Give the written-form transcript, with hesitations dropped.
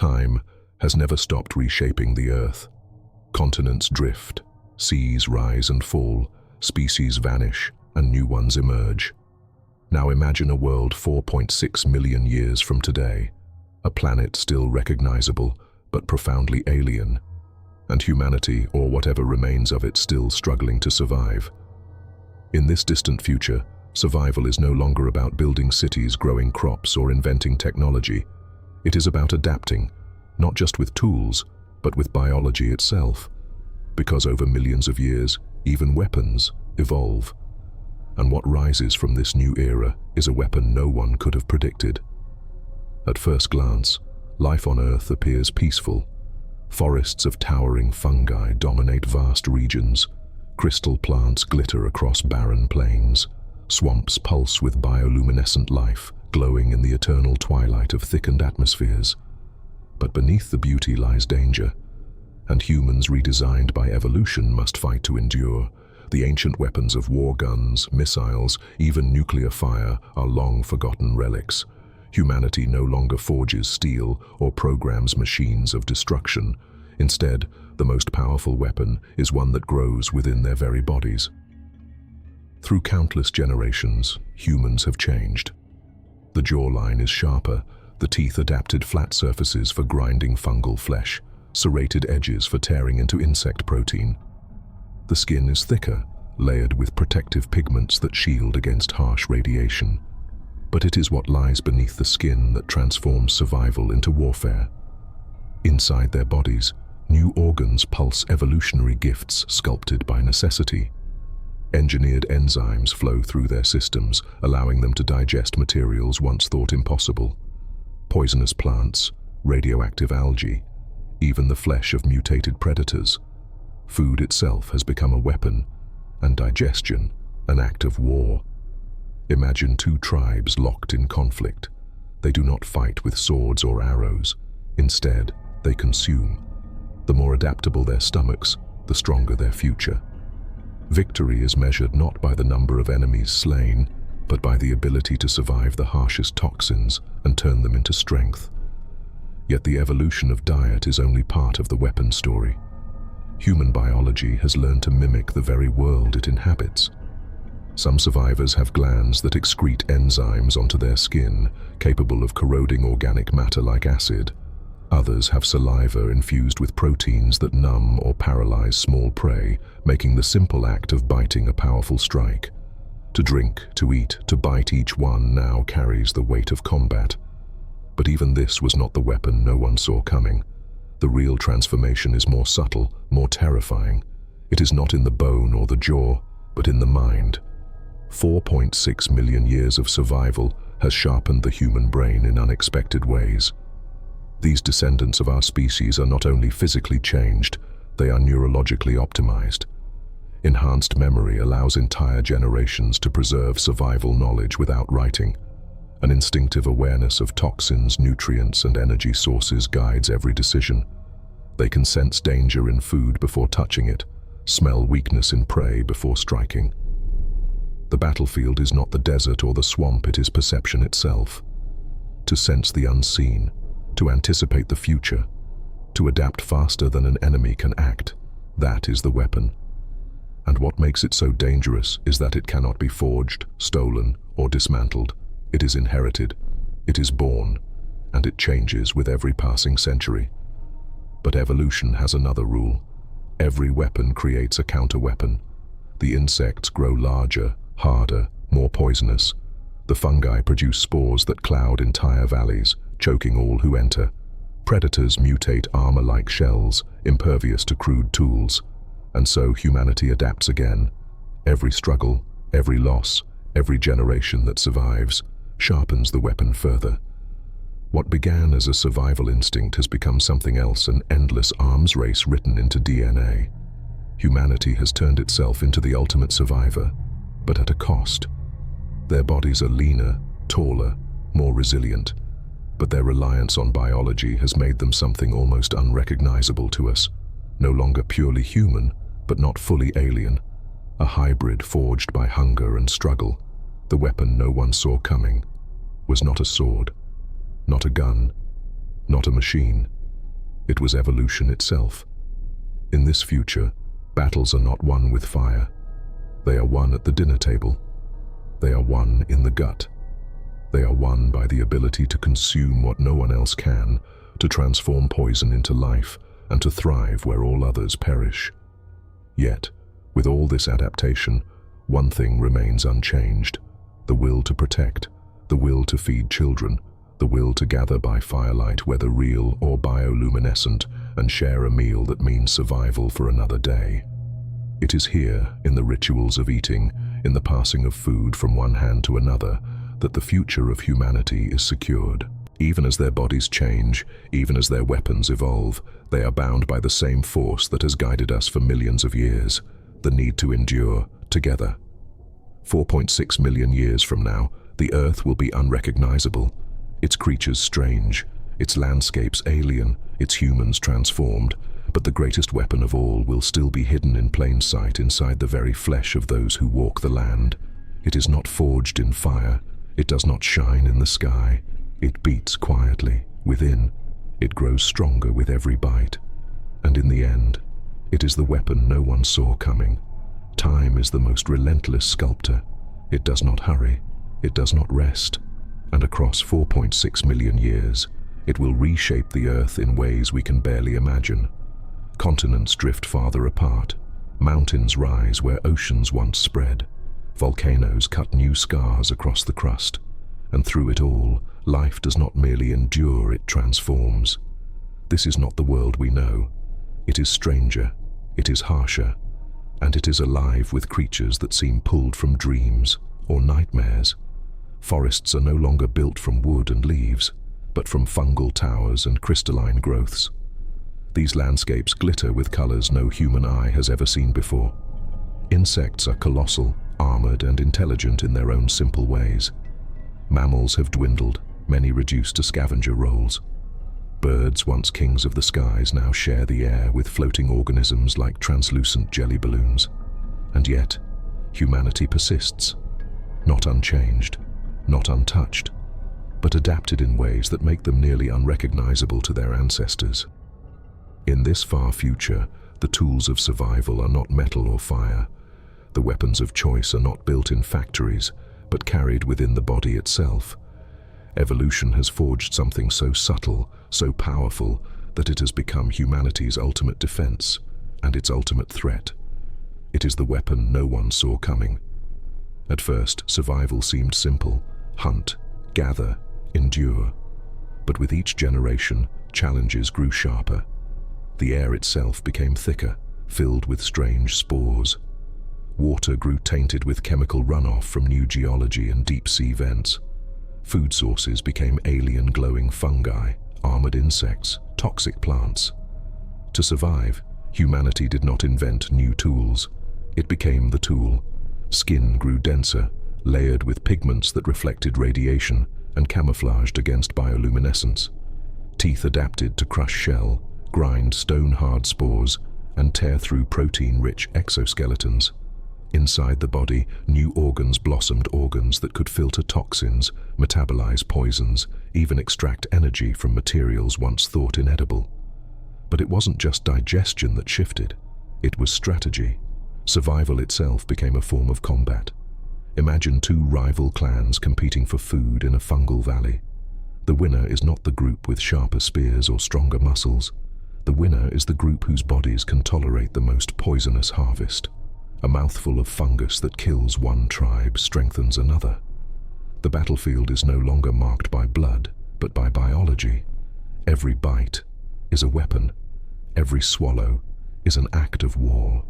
time has never stopped reshaping the Earth. Continents drift, seas rise and fall, species vanish, and new ones emerge. Now imagine a world 4.6 million years from today, a planet still recognizable but profoundly alien, and humanity, or whatever remains of it, still struggling to survive. In this distant future, survival is no longer about building cities, growing crops, or inventing technology. It is about adapting, not just with tools, but with biology itself. Because over millions of years, even weapons evolve. And what rises from this new era is a weapon no one could have predicted. At first glance, life on Earth appears peaceful. Forests of towering fungi dominate vast regions. Crystal plants glitter across barren plains. Swamps pulse with bioluminescent life, glowing in the eternal twilight of thickened atmospheres. But beneath the beauty lies danger, and humans redesigned by evolution must fight to endure. The ancient weapons of war guns, missiles, even nuclear fire are long forgotten relics. Humanity no longer forges steel or programs machines of destruction. Instead, the most powerful weapon is one that grows within their very bodies. Through countless generations, humans have changed. The jawline is sharper, the teeth adapted flat surfaces for grinding fungal flesh, serrated edges for tearing into insect protein. The skin is thicker, layered with protective pigments that shield against harsh radiation. But it is what lies beneath the skin that transforms survival into warfare. Inside their bodies, new organs pulse evolutionary gifts sculpted by necessity. Engineered enzymes flow through their systems, allowing them to digest materials once thought impossible. Poisonous plants, radioactive algae, even the flesh of mutated predators. Food itself has become a weapon, and digestion an act of war. Imagine two tribes locked in conflict. They do not fight with swords or arrows. Instead, they consume. The more adaptable their stomachs, the stronger their future. Victory is measured not by the number of enemies slain, but by the ability to survive the harshest toxins and turn them into strength. Yet the evolution of diet is only part of the weapon story. Human biology has learned to mimic the very world it inhabits. Some survivors have glands that excrete enzymes onto their skin, capable of corroding organic matter like acid. Others have saliva infused with proteins that numb or paralyze small prey, making the simple act of biting a powerful strike. To drink, to eat, to bite, each one now carries the weight of combat. But even this was not the weapon no one saw coming. The real transformation is more subtle, more terrifying. It is not in the bone or the jaw, but in the mind. 4.6 million years of survival has sharpened the human brain in unexpected ways. These descendants of our species are not only physically changed, they are neurologically optimized. Enhanced memory allows entire generations to preserve survival knowledge without writing. An instinctive awareness of toxins, nutrients, and energy sources guides every decision. They can sense danger in food before touching it, smell weakness in prey before striking. The battlefield is not the desert or the swamp, it is perception itself. To sense the unseen, to anticipate the future, to adapt faster than an enemy can act, that is the weapon. And what makes it so dangerous is that it cannot be forged, stolen, or dismantled. It is inherited, it is born, and it changes with every passing century. But evolution has another rule. Every weapon creates a counter-weapon. The insects grow larger, harder, more poisonous. The fungi produce spores that cloud entire valleys, choking all who enter. Predators mutate armor-like shells, impervious to crude tools. And so humanity adapts again. Every struggle, every loss, every generation that survives sharpens the weapon further. What began as a survival instinct has become something else, an endless arms race written into DNA. Humanity has turned itself into the ultimate survivor, but at a cost. Their bodies are leaner, taller, more resilient, but their reliance on biology has made them something almost unrecognizable to us. No longer purely human, but not fully alien. A hybrid forged by hunger and struggle. The weapon no one saw coming was not a sword, not a gun, not a machine. It was evolution itself. In this future, battles are not won with fire. They are won at the dinner table. They are won in the gut. They are won by the ability to consume what no one else can, to transform poison into life, and to thrive where all others perish. Yet, with all this adaptation, one thing remains unchanged: the will to protect, the will to feed children, the will to gather by firelight, whether real or bioluminescent, and share a meal that means survival for another day. It is here, in the rituals of eating, in the passing of food from one hand to another, that the future of humanity is secured. Even as their bodies change, even as their weapons evolve, they are bound by the same force that has guided us for millions of years: the need to endure together. 4.6 million years from now, the Earth will be unrecognizable, its creatures strange, its landscapes alien, its humans transformed, but the greatest weapon of all will still be hidden in plain sight inside the very flesh of those who walk the land. It is not forged in fire, it does not shine in the sky. It beats quietly, within. It grows stronger with every bite. And in the end, it is the weapon no one saw coming. Time is the most relentless sculptor. It does not hurry, it does not rest. And across 4.6 million years, it will reshape the Earth in ways we can barely imagine. Continents drift farther apart. Mountains rise where oceans once spread. Volcanoes cut new scars across the crust. And through it all, life does not merely endure, it transforms. This is not the world we know. It is stranger, it is harsher, and it is alive with creatures that seem pulled from dreams or nightmares. Forests are no longer built from wood and leaves, but from fungal towers and crystalline growths. These landscapes glitter with colors no human eye has ever seen before. Insects are colossal, armored, and intelligent in their own simple ways. Mammals have dwindled, many reduced to scavenger roles. Birds, once kings of the skies, now share the air with floating organisms like translucent jelly balloons. And yet, humanity persists, not unchanged, not untouched, but adapted in ways that make them nearly unrecognizable to their ancestors. In this far future, the tools of survival are not metal or fire. The weapons of choice are not built in factories, but carried within the body itself. Evolution has forged something so subtle, so powerful, that it has become humanity's ultimate defense and its ultimate threat. It is the weapon no one saw coming. At first, survival seemed simple: hunt, gather, endure. But with each generation, challenges grew sharper. The air itself became thicker, filled with strange spores. Water grew tainted with chemical runoff from new geology and deep-sea vents. Food sources became alien glowing fungi, armored insects, toxic plants. To survive, humanity did not invent new tools. It became the tool. Skin grew denser, layered with pigments that reflected radiation and camouflaged against bioluminescence. Teeth adapted to crush shell, grind stone-hard spores, and tear through protein-rich exoskeletons. Inside the body, new organs blossomed, organs that could filter toxins, metabolize poisons, even extract energy from materials once thought inedible. But it wasn't just digestion that shifted. It was strategy. Survival itself became a form of combat. Imagine two rival clans competing for food in a fungal valley. The winner is not the group with sharper spears or stronger muscles. The winner is the group whose bodies can tolerate the most poisonous harvest. A mouthful of fungus that kills one tribe strengthens another. The battlefield is no longer marked by blood, but by biology. Every bite is a weapon. Every swallow is an act of war.